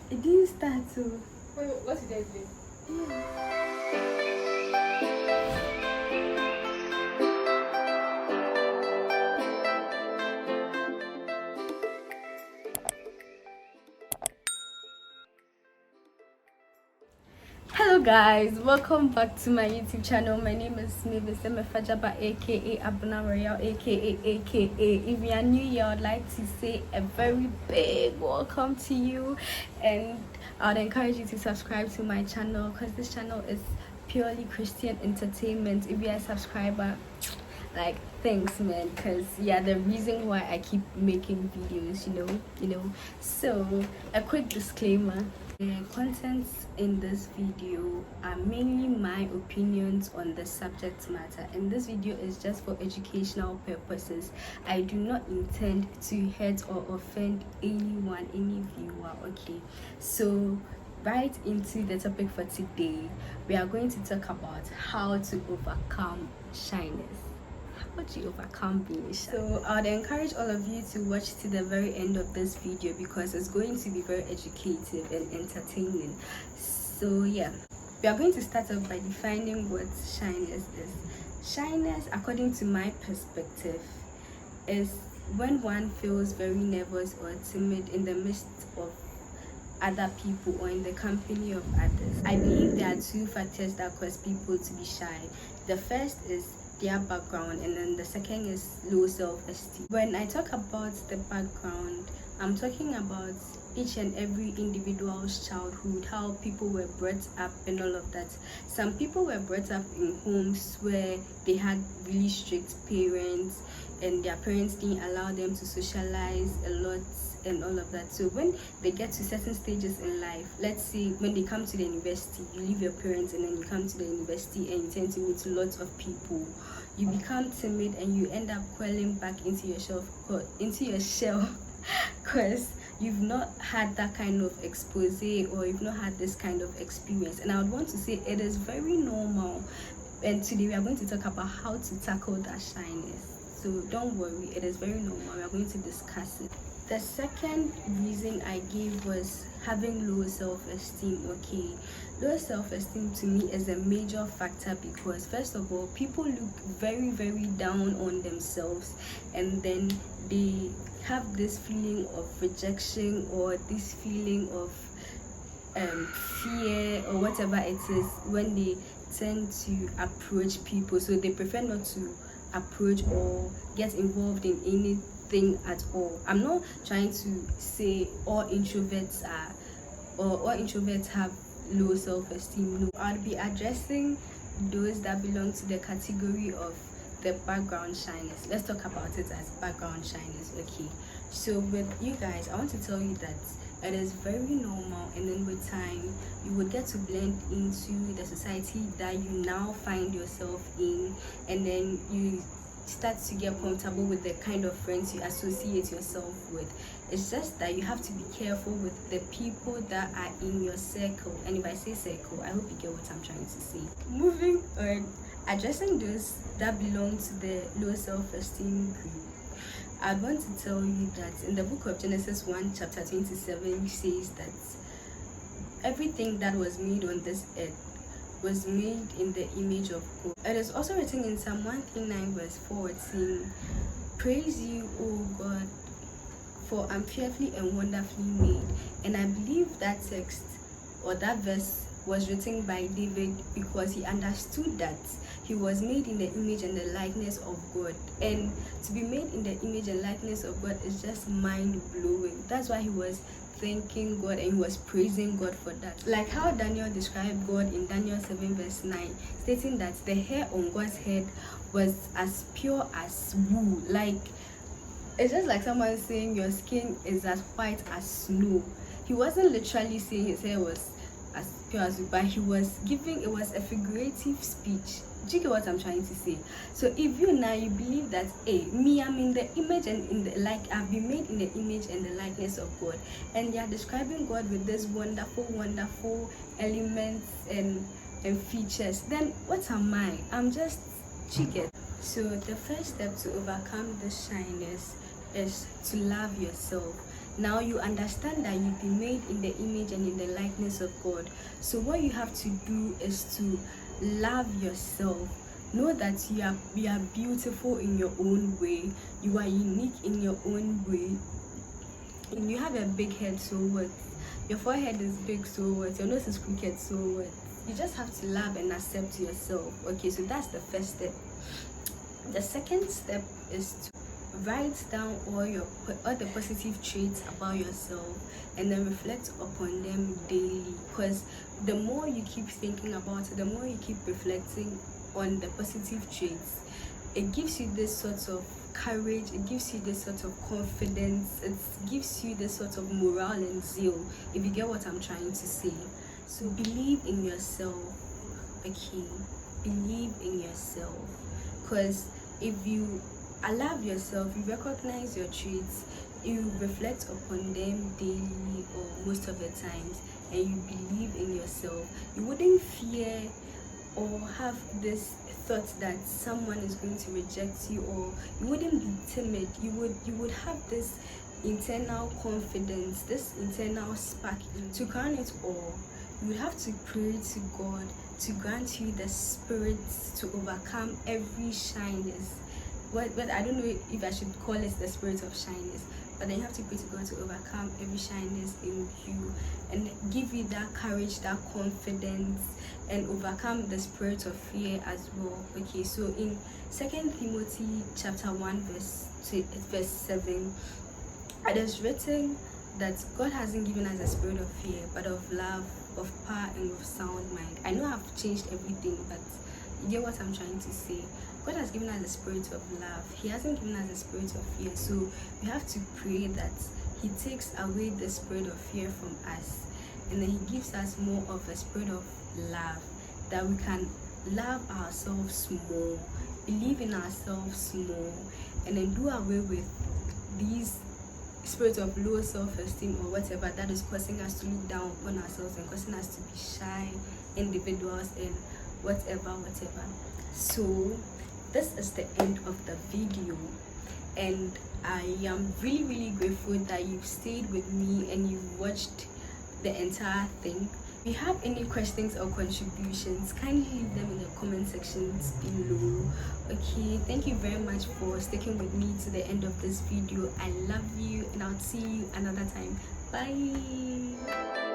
It didn't start so. Wait, what did I do? Hello guys, welcome back to my YouTube channel. My name is Mavis Fajaba, aka Abuna Royal, aka if you are new here, I'd like to say a very big welcome to you, and I'd encourage you to subscribe to my channel because this channel is purely Christian entertainment. If you're a subscriber, like, thanks man, because yeah, the reason why I keep making videos, you know. So a quick disclaimer: the contents in this video are mainly my opinions on the subject matter, and this video is just for educational purposes. I do not intend to hurt or offend anyone, any viewer. Okay, so right into the topic for today. We are going to talk about how to overcome shyness. How do you overcome being shy? So I would encourage all of you to watch to the very end of this video because it's going to be very educative and entertaining. So yeah, we are going to start off by defining what shyness is. Shyness, according to my perspective, is when one feels very nervous or timid in the midst of other people or in the company of others. I believe there are two factors that cause people to be shy. The first is their background, and then the second is low self-esteem. When I talk about the background, I'm talking about each and every individual's childhood, how people were brought up and all of that. Some people were brought up in homes where they had really strict parents and their parents didn't allow them to socialize a lot and all of that. So when they get to certain stages in life, let's say when they come to the university, you leave your parents and then you come to the university and you tend to meet lots of people, you become timid and you end up crawling back into your shell because you've not had that kind of expose or you've not had this kind of experience. And I would want to say it is very normal, and today we are going to talk about how to tackle that shyness. So don't worry, it is very normal. We are going to discuss it. The second reason I gave was having low self-esteem. Okay, low self-esteem to me is a major factor because first of all, people look very, very down on themselves, and then they have this feeling of rejection or this feeling of fear or whatever it is when they tend to approach people. So they prefer not to approach or get involved in anything at all. I'm not trying to say all introverts have low self-esteem. No, I'll be addressing those that belong to the category of the background shyness. Let's talk about it as background shyness. Okay, so with you guys, I want to tell you that it is very normal, and then with time you will get to blend into the society that you now find yourself in, and then you start to get comfortable with the kind of friends you associate yourself with. It's just that you have to be careful with the people that are in your circle. And if I say circle, I hope you get what I'm trying to say. Moving on, addressing those that belong to the low self-esteem group, I want to tell you that in the book of Genesis 1 chapter 27, it says that everything that was made on this earth was made in the image of God. It is also written in Psalm 139 verse 14, praise you, O God, for I'm fearfully and wonderfully made. And I believe that text or that verse was written by David because he understood that he was made in the image and the likeness of God, and to be made in the image and likeness of God is just mind-blowing. That's why he was thanking God and he was praising God for that. Like how Daniel described God in Daniel 7 verse 9, stating that the hair on God's head was as pure as wool. Like, it's just like someone saying your skin is as white as snow. He wasn't literally saying his hair was as pure as wool, but he was giving, it was a figurative speech. Do you get what I'm trying to say? So if you now you believe that, hey, me, I'm in the image and in the I've been made in the image and the likeness of God, and they are describing God with this wonderful elements and features, then what am I? I'm just chicken. So the first step to overcome this shyness is to love yourself. Now you understand that you've been made in the image and in the likeness of God. So what you have to do is to love yourself. Know that you are beautiful in your own way. You are unique in your own way. And you have a big head, so what? Your forehead is big, so what? Your nose is crooked, so what? You just have to love and accept yourself. Okay, so that's the first step. The second step is to write down all the positive traits about yourself and then reflect upon them daily, because the more you keep thinking about it, the more you keep reflecting on the positive traits, it gives you this sort of courage, it gives you this sort of confidence, it gives you this sort of morale and zeal, if you get what I'm trying to say. So believe in yourself. Okay, believe in yourself, because if you love yourself, you recognize your traits, you reflect upon them daily or most of the times, and you believe in yourself, you wouldn't fear or have this thought that someone is going to reject you, or you wouldn't be timid. You would have this internal confidence, this internal spark. To crown it all, you would have to pray to God to grant you the spirit to overcome every shyness. But I don't know if I should call it the spirit of shyness, but then you have to pray to God to overcome every shyness in you and give you that courage, that confidence, and overcome the spirit of fear as well. Okay, so in 2 Timothy chapter 1 verse 7, it is written that God hasn't given us a spirit of fear, but of love, of power, and of sound mind. I know I've changed everything, but you get what I'm trying to say. God has given us a spirit of love. He hasn't given us a spirit of fear. So we have to pray that He takes away the spirit of fear from us, and then He gives us more of a spirit of love, that we can love ourselves more, believe in ourselves more, and then do away with these spirit of low self-esteem or whatever that is causing us to look down upon ourselves and causing us to be shy individuals and whatever. So this is the end of the video, and I am really grateful that you've stayed with me and you've watched the entire thing. If you have any questions or contributions, kindly leave them in the comment sections below. Okay, thank you very much for sticking with me to the end of this video. I love you, and I'll see you another time. Bye.